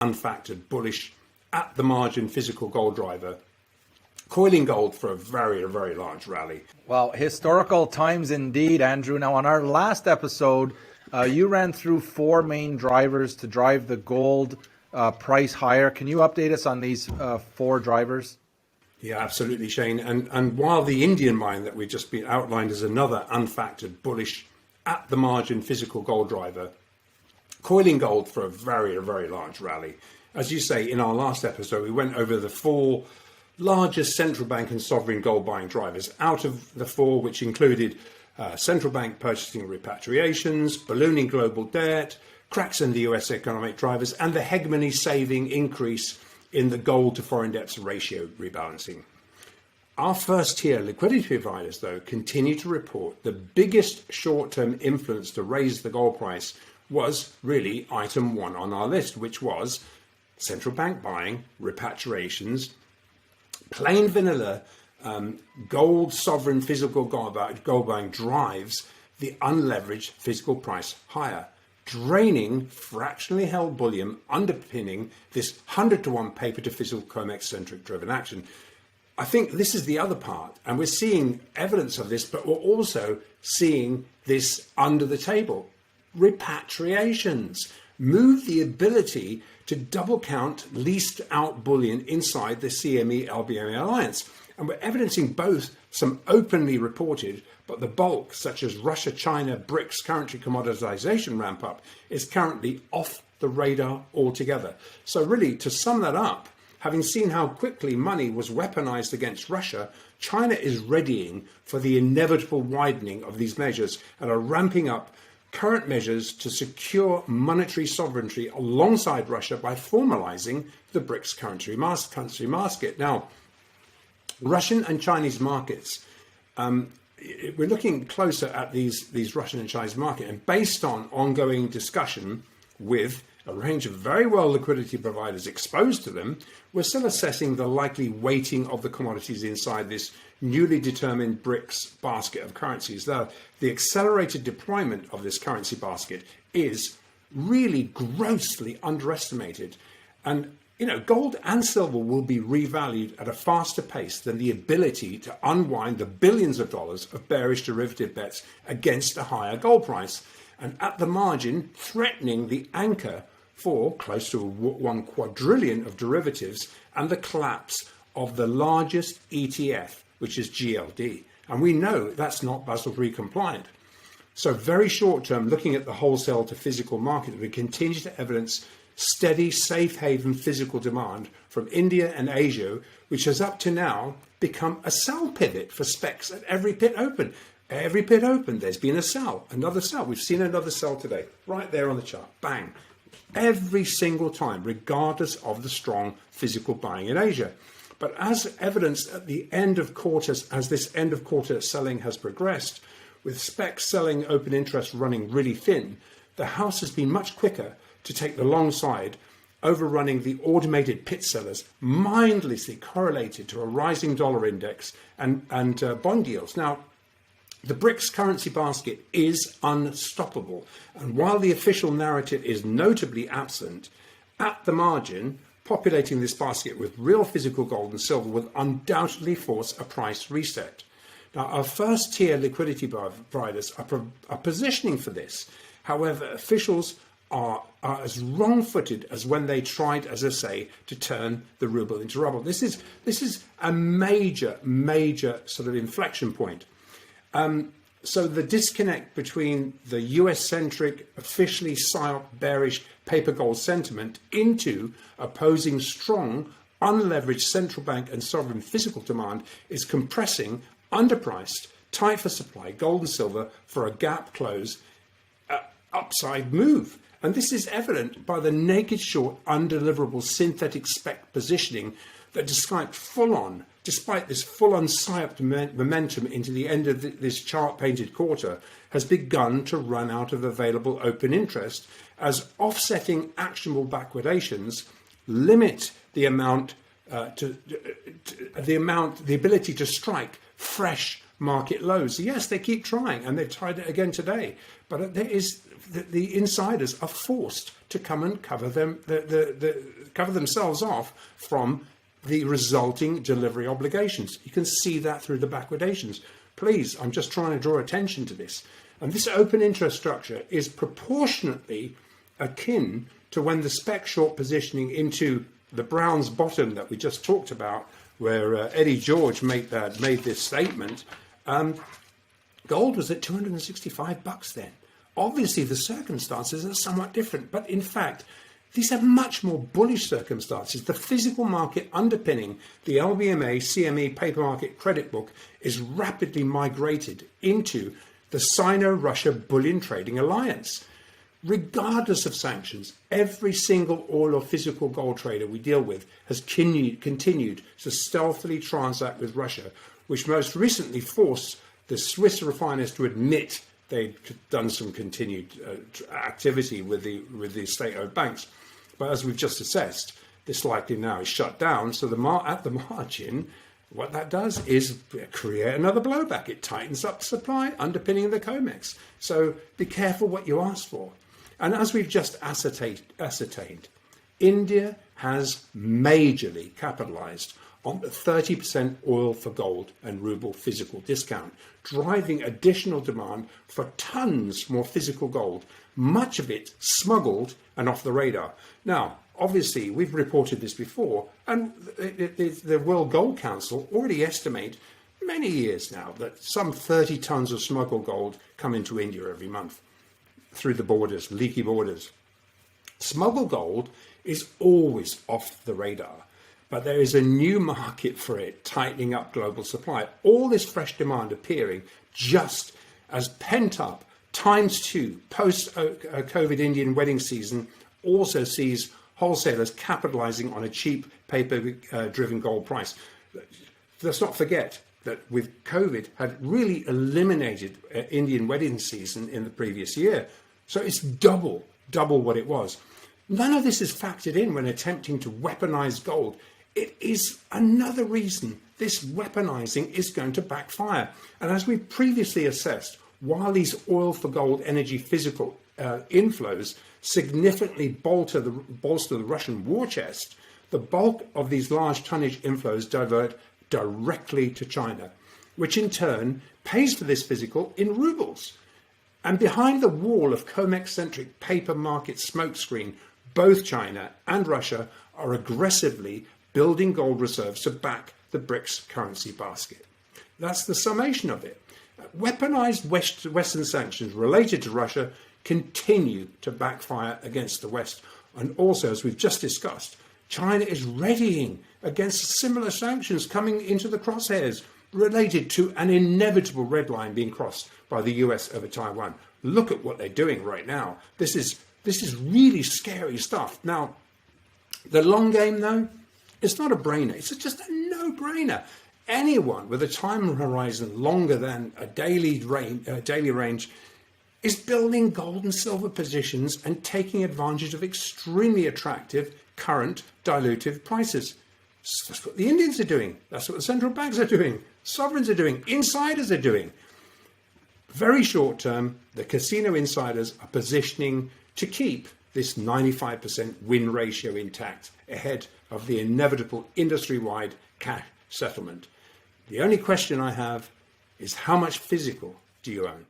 unfactored, bullish, at the margin physical gold driver, coiling gold for a very large rally. Well, historical times indeed, Andrew. Now, on our last episode, you ran through four main drivers to drive the gold price higher. Can you update us on these four drivers? Yeah, absolutely, Shane. And while the Indian mine that we've just been outlined as another unfactored, bullish, at the margin physical gold driver, coiling gold for a very large rally. As you say, in our last episode, we went over the four largest central bank and sovereign gold buying drivers. Out of the four, which included central bank purchasing repatriations, ballooning global debt, cracks in the US economic drivers, and the hegemony saving increase in the gold to foreign debts ratio rebalancing. Our first tier liquidity providers, though, continue to report the biggest short-term influence to raise the gold price was really item one on our list, which was central bank buying, repatriations, plain vanilla gold sovereign physical gold buying drives the unleveraged physical price higher, draining fractionally held bullion, underpinning this 100-to-1 paper to physical COMEX centric driven action. I think this is the other part, and we're seeing evidence of this, but we're also seeing this under the table. Repatriations move the ability to double count leased out bullion inside the CME LBMA alliance. And we're evidencing both some openly reported, but the bulk, such as Russia, China, BRICS currency commoditization ramp up, is currently off the radar altogether. So really, to sum that up, having seen how quickly money was weaponized against Russia, China is readying for the inevitable widening of these measures and are ramping up current measures to secure monetary sovereignty alongside Russia by formalizing the BRICS currency basket. Now, Russian and Chinese markets, we're looking closer at these Russian and Chinese market, and based on ongoing discussion with a range of very well liquidity providers exposed to them, we're still assessing the likely weighting of the commodities inside this newly determined BRICS basket of currencies. The accelerated deployment of this currency basket is really grossly underestimated. And gold and silver will be revalued at a faster pace than the ability to unwind the billions of dollars of bearish derivative bets against a higher gold price, and at the margin threatening the anchor for close to 1 quadrillion of derivatives and the collapse of the largest ETF, which is GLD. And we know that's not Basel III compliant. So very short term, looking at the wholesale to physical market, we continue to evidence steady, safe haven physical demand from India and Asia, which has up to now become a sell pivot for specs at every pit open. Every pit open, there's been a sell, another sell. We've seen another sell today, right there on the chart, bang. Every single time, regardless of the strong physical buying in Asia. But as evidenced at the end of quarters, as this end of quarter selling has progressed, with specs selling open interest running really thin, the house has been much quicker to take the long side, overrunning the automated pit sellers, mindlessly correlated to a rising dollar index and bond yields. Now, the BRICS currency basket is unstoppable, and while the official narrative is notably absent, at the margin, populating this basket with real physical gold and silver will undoubtedly force a price reset. Now, our first tier liquidity providers are positioning for this. However, officials are as wrong-footed as when they tried, as I say, to turn the ruble into rubble. This is a major sort of inflection point. So the disconnect between the US-centric, officially psyop bearish paper gold sentiment into opposing strong, unleveraged central bank and sovereign physical demand is compressing underpriced, tight for supply gold and silver for a gap close upside move. And this is evident by the naked short undeliverable synthetic spec positioning that despite this full-on psyoped momentum into the end of this chart-painted quarter, has begun to run out of available open interest as offsetting actionable backwardations limit the ability to strike fresh market lows. Yes, they keep trying, and they've tried it again today. But there is the insiders are forced to come and cover themselves off from the resulting delivery obligations. You can see that through the backwardations. Please, I'm just trying to draw attention to this. And this open interest structure is proportionately akin to when the spec short positioning into the Brown's bottom that we just talked about, where Eddie George made this statement. Gold was at $265 then. Obviously, the circumstances are somewhat different, but in fact, these are much more bullish circumstances. The physical market underpinning the LBMA CME paper market credit book is rapidly migrated into the Sino-Russia bullion trading alliance. Regardless of sanctions, every single oil or physical gold trader we deal with has continued to stealthily transact with Russia, which most recently forced the Swiss refiners to admit they'd done some continued activity with the state-owned banks. But as we've just assessed, this likely now is shut down. So at the margin, what that does is create another blowback. It tightens up supply, underpinning the COMEX. So be careful what you ask for. And as we've just ascertained, India has majorly capitalized on the 30% oil for gold and ruble physical discount, driving additional demand for tons more physical gold, much of it smuggled and off the radar. Now, obviously, we've reported this before, and the World Gold Council already estimate many years now that some 30 tons of smuggled gold come into India every month through the borders, leaky borders. Smuggled gold is always off the radar, but there is a new market for it, tightening up global supply. All this fresh demand appearing just as pent up ×2 post-COVID Indian wedding season also sees wholesalers capitalizing on a cheap paper-driven gold price. Let's not forget that with COVID had really eliminated Indian wedding season in the previous year. So it's double what it was. None of this is factored in when attempting to weaponize gold. It is another reason this weaponizing is going to backfire. And as we previously assessed, while these oil for gold energy physical inflows significantly bolster the Russian war chest, the bulk of these large tonnage inflows divert directly to China, which in turn pays for this physical in rubles. And behind the wall of COMEX-centric paper market smokescreen, both China and Russia are aggressively building gold reserves to back the BRICS currency basket. That's the summation of it. Weaponized Western sanctions related to Russia continue to backfire against the West. And also, as we've just discussed, China is readying against similar sanctions coming into the crosshairs related to an inevitable red line being crossed by the US over Taiwan. Look at what they're doing right now. This is really scary stuff. Now, the long game, though, it's not a brainer. It's just a no-brainer. Anyone with a time horizon longer than a daily range is building gold and silver positions and taking advantage of extremely attractive current dilutive prices. That's what the Indians are doing. That's what the central banks are doing. Sovereigns are doing. Insiders are doing. Very short term, the casino insiders are positioning to keep this 95% win ratio intact ahead of the inevitable industry-wide cash settlement. The only question I have is how much physical do you own?